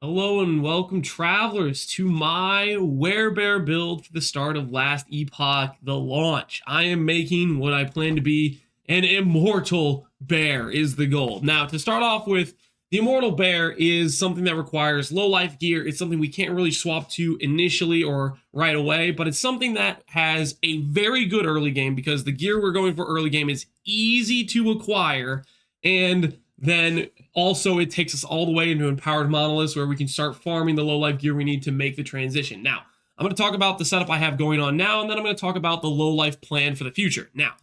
Hello and welcome, travelers, to my Werebear build for the start of last Epoch, the launch. I am making what I plan to be an immortal bear is the goal. Now, to start off with, the immortal bear is something that requires low life gear. It's something we can't really swap to initially or right away, but it's something that has a very good early game because the gear we're going for early game is easy to acquire, and then also it takes us all the way into empowered monoliths where we can start farming the low life gear we need to make the transition. Now, I'm going to talk about the setup I have going on now, and then I'm going to talk about the low life plan for the future. Now,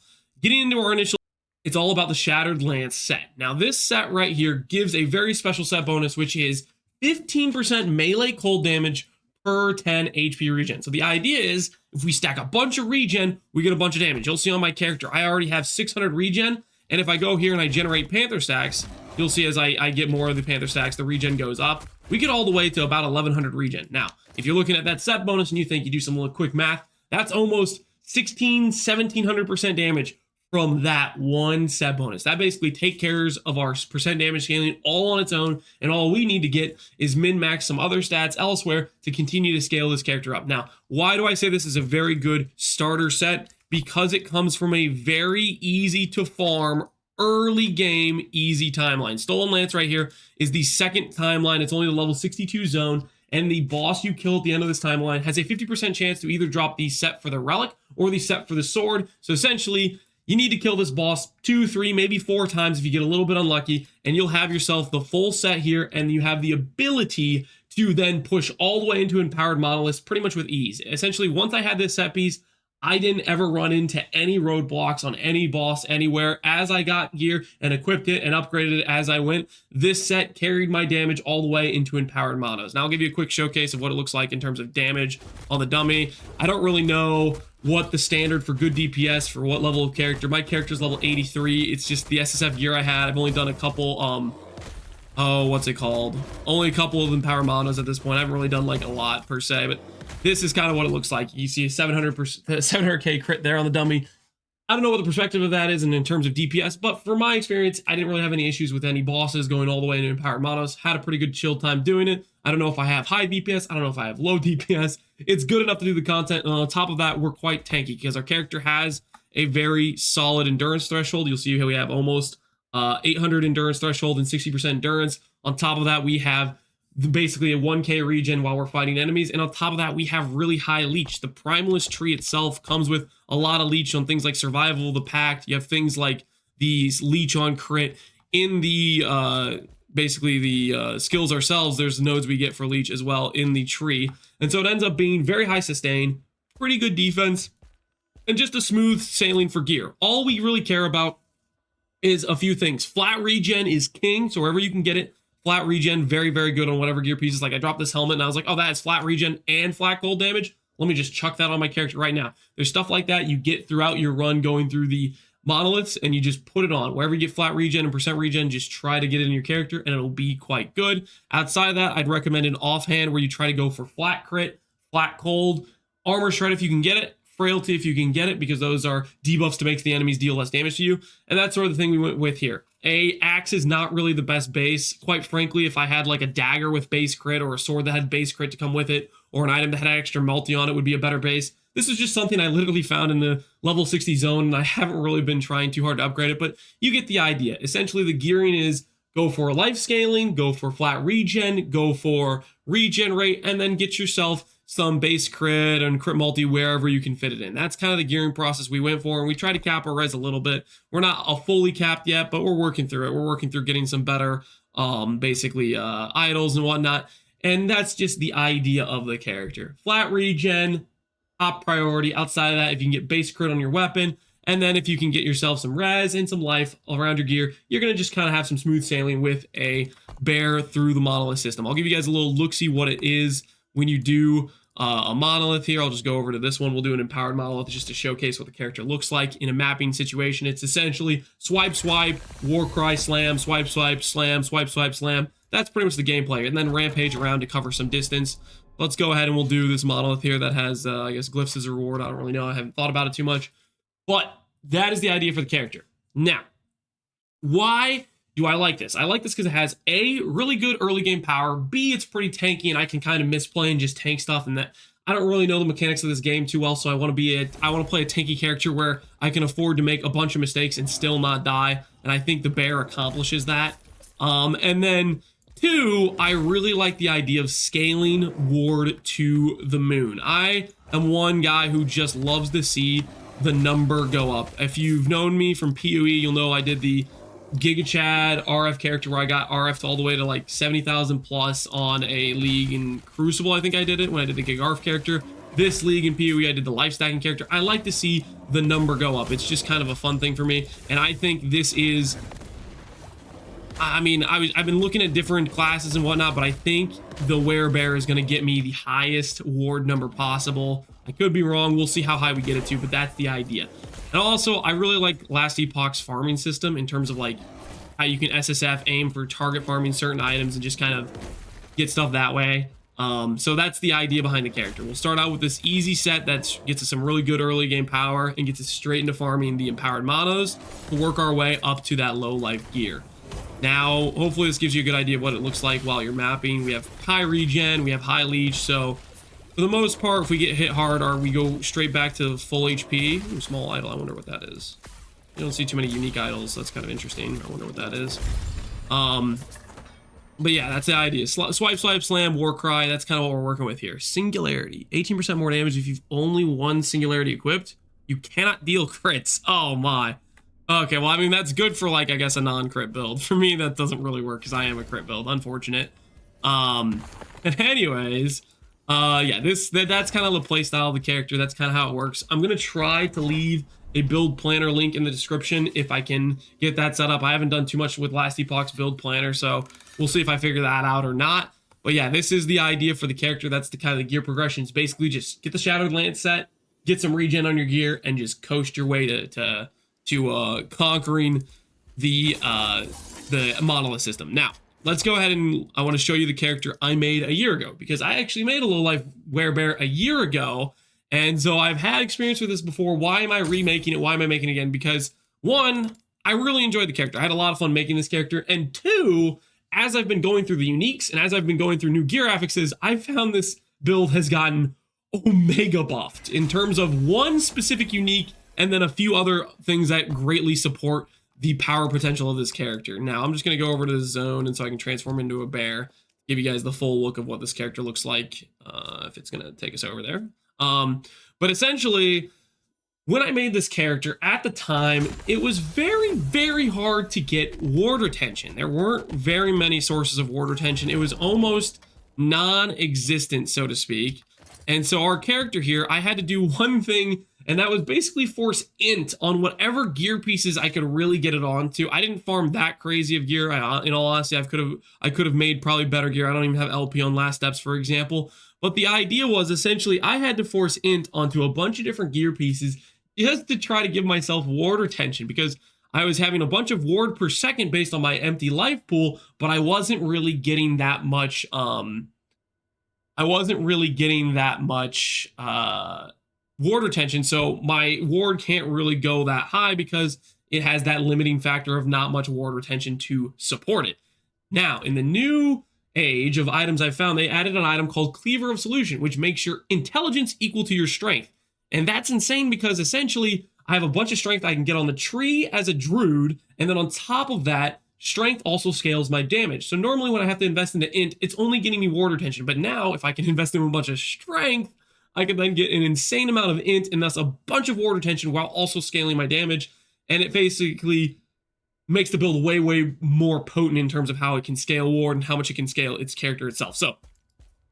getting into our initial, it's all about the Shattered Lance set. Now, this set right here gives a very special set bonus, which is 15% melee cold damage per 10 HP regen. So the idea is if we stack a bunch of regen, we get a bunch of damage. You'll see on my character, I already have 600 regen. And if I go here and I generate Panther stacks, you'll see as I get more of the Panther stacks, the regen goes up. We get all the way to about 1100 regen. Now, if you're looking at that set bonus and you think you do some little quick math, that's almost 1700% damage from that one set bonus. That basically takes care of our percent damage scaling all on its own, and all we need to get is min-max some other stats elsewhere to continue to scale this character up. Now, why do I say this is a very good starter set? Because it comes from a very easy to farm, early game, easy timeline. Stolen Lance right here is the second timeline. It's only the level 62 zone, and the boss you kill at the end of this timeline has a 50% chance to either drop the set for the relic or the set for the sword. So essentially, you need to kill this boss 2, 3, maybe 4 times if you get a little bit unlucky, and you'll have yourself the full set here, and you have the ability to then push all the way into empowered monoliths pretty much with ease. Essentially, once I had this set piece, I didn't ever run into any roadblocks on any boss anywhere. As I got gear and equipped it and upgraded it as I went, this set carried my damage all the way into empowered monos. Now I'll give you a quick showcase of what it looks like in terms of damage on the dummy. I don't really know what the standard for good DPS for what level of character. My character's level 83. It's just the SSF gear I had. I've only done a couple, what's it called? Only a couple of empowered monos at this point. I haven't really done like a lot per se, but this is kind of what it looks like. You see a 700k crit there on the dummy. I don't know what the perspective of that is in terms of DPS, but for my experience, I didn't really have any issues with any bosses going all the way into empowered monos. Had a pretty good chill time doing it. I don't know if I have high DPS. I don't know if I have low DPS. It's good enough to do the content. And on top of that, we're quite tanky because our character has a very solid endurance threshold. You'll see here we have almost 800 endurance threshold and 60% endurance. On top of that, we have basically a 1k regen while we're fighting enemies, and on top of that we have really high leech. The primalist tree itself comes with a lot of leech on things like survival, the pact. You have things like these leech on crit in the basically the skills ourselves. There's nodes we get for leech as well in the tree, and so it ends up being very high sustain, pretty good defense, and just a smooth sailing for gear. All we really care about is a few things. Flat regen is king, so wherever you can get it, flat regen, very, very good on whatever gear pieces. Like I dropped this helmet and I was like, oh, that is flat regen and flat cold damage. Let me just chuck that on my character right now. There's stuff like that you get throughout your run going through the monoliths, and you just put it on. Wherever you get flat regen and percent regen, just try to get it in your character and it'll be quite good. Outside of that, I'd recommend an offhand where you try to go for flat crit, flat cold, armor shred if you can get it, frailty if you can get it, because those are debuffs to make the enemies deal less damage to you. And that's sort of the thing we went with here. A axe is not really the best base. Quite frankly, if I had like a dagger with base crit or a sword that had base crit to come with it, or an item that had extra multi on it, would be a better base. This is just something I literally found in the level 60 zone, and I haven't really been trying too hard to upgrade it, but you get the idea. Essentially, the gearing is go for life scaling, go for flat regen, go for regen rate, and then get yourself some base crit and crit multi wherever you can fit it in. That's kind of the gearing process we went for, and we try to cap our res a little bit. We're not a fully capped yet, but we're working through it. We're working through getting some better idols and whatnot, and that's just the idea of the character. Flat regen, top priority. Outside of that, if you can get base crit on your weapon, and then if you can get yourself some res and some life around your gear, you're going to just kind of have some smooth sailing with a bear through the monolith system. I'll give you guys a little look-see what it is when you do a monolith here. I'll just go over to this one. We'll do an empowered monolith just to showcase what the character looks like in a mapping situation. It's essentially swipe, swipe, war cry, slam, swipe, swipe, slam, swipe, swipe, slam. That's pretty much the gameplay. And then rampage around to cover some distance. Let's go ahead and we'll do this monolith here that has, I guess, glyphs as a reward. I don't really know. I haven't thought about it too much. But that is the idea for the character. Now, why do I like this? I like this because it has A, really good early game power, B, it's pretty tanky and I can kind of misplay and just tank stuff, and that I don't really know the mechanics of this game too well, so I want to play a tanky character where I can afford to make a bunch of mistakes and still not die, and I think the bear accomplishes that. And then 2, I really like the idea of scaling ward to the moon. I am one guy who just loves to see the number go up. If you've known me from PoE, you'll know I did the Giga Chad RF character where I got RF'd all the way to like 70,000 plus on a league in Crucible. I think I did it when I did the Giga RF character. This league in PoE, I did the life stacking character. I like to see the number go up. It's just kind of a fun thing for me. And I think this is, I mean, I've been looking at different classes and whatnot, but I think the Werebear is going to get me the highest ward number possible. I could be wrong. We'll see how high we get it to, but that's the idea. And also, I really like Last Epoch's farming system in terms of like how you can SSF aim for target farming certain items and just kind of get stuff that way. So that's the idea behind the character. We'll start out with this easy set that gets us some really good early game power and gets us straight into farming the empowered monos to work our way up to that low life gear. Now, hopefully this gives you a good idea of what it looks like while you're mapping. We have high regen, we have high leech, so for the most part, if we get hit hard or we go straight back to full HP, ooh, small idol, I wonder what that is. You don't see too many unique idols, that's kind of interesting. I wonder what that is. But yeah, that's the idea. Swipe, swipe, slam, war cry, that's kind of what we're working with here. Singularity, 18% more damage if you've only one singularity equipped. You cannot deal crits, oh my. Okay, well, I mean, that's good for, like, I guess a non-crit build. For me, that doesn't really work because I am a crit build. Unfortunate. And anyways, yeah, that's kind of the play style of the character. That's kind of how it works. I'm going to try to leave a build planner link in the description if I can get that set up. I haven't done too much with Last Epoch's build planner, so we'll see if I figure that out or not. But yeah, this is the idea for the character. That's the kind of the gear progression. It's basically just get the Shadowed Lance set, get some regen on your gear, and just coast your way to conquering the monolith system. Now, let's go ahead and I want to show you the character I made a year ago, because I actually made a low life Werebear a year ago, and so I've had experience with this before. Why am I remaking it? Why am I making it again? Because 1, I really enjoyed the character. I had a lot of fun making this character, and 2, as I've been going through the uniques and as I've been going through new gear affixes, I found this build has gotten omega buffed in terms of one specific unique and then a few other things that greatly support the power potential of this character. Now, I'm just going to go over to the zone, and so I can transform into a bear, give you guys the full look of what this character looks like, if it's going to take us over there. But essentially, when I made this character, at the time, it was very, very hard to get ward retention. There weren't very many sources of ward retention. It was almost non-existent, so to speak. And so our character here, I had to do one thing, and that was basically force int on whatever gear pieces I could really get it onto. I didn't farm that crazy of gear. In all honesty, I could have made probably better gear. I don't even have LP on last steps, for example. But the idea was essentially I had to force int onto a bunch of different gear pieces just to try to give myself ward retention, because I was having a bunch of ward per second based on my empty life pool, but I wasn't really getting that much. Ward retention, so my ward can't really go that high because it has that limiting factor of not much ward retention to support it. Now, in the new age of items I found, they added an item called Cleaver of Solution, which makes your intelligence equal to your strength. And that's insane because essentially I have a bunch of strength I can get on the tree as a druid, and then on top of that, strength also scales my damage. So normally when I have to invest into int, it's only getting me ward retention, but now if I can invest in a bunch of strength, I can then get an insane amount of int and thus a bunch of ward retention while also scaling my damage. And it basically makes the build way, way more potent in terms of how it can scale ward and how much it can scale its character itself. So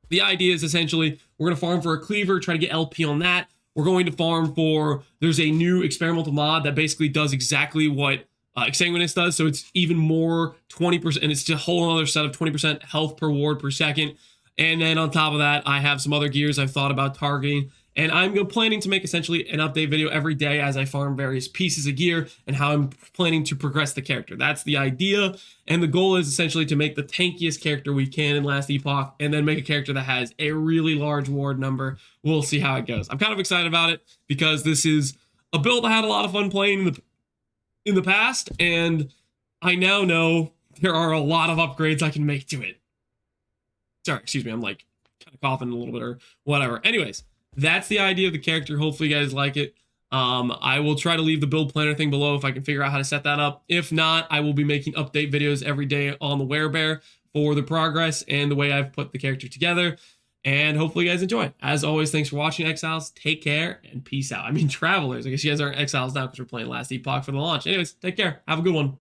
the idea is essentially we're going to farm for a cleaver, try to get LP on that. We're going to farm for, there's a new experimental mod that basically does exactly what Exsanguinous does. So it's even more 20%, and it's just a whole other set of 20% health per ward per second. And then on top of that, I have some other gears I've thought about targeting. And I'm planning to make essentially an update video every day as I farm various pieces of gear and how I'm planning to progress the character. That's the idea. And the goal is essentially to make the tankiest character we can in Last Epoch and then make a character that has a really large ward number. We'll see how it goes. I'm kind of excited about it because this is a build I had a lot of fun playing in the past. And I now know there are a lot of upgrades I can make to it. Sorry, excuse me, I'm like kind of coughing a little bit or whatever. Anyways, that's the idea of the character. Hopefully you guys like it. I will try to leave the build planner thing below if I can figure out how to set that up. If not, I will be making update videos every day on the Werebear for the progress and the way I've put the character together. And hopefully you guys enjoy. As always, thanks for watching, Exiles. Take care and peace out. I mean, Travelers. I guess you guys aren't Exiles now because we're playing Last Epoch for the launch. Anyways, take care. Have a good one.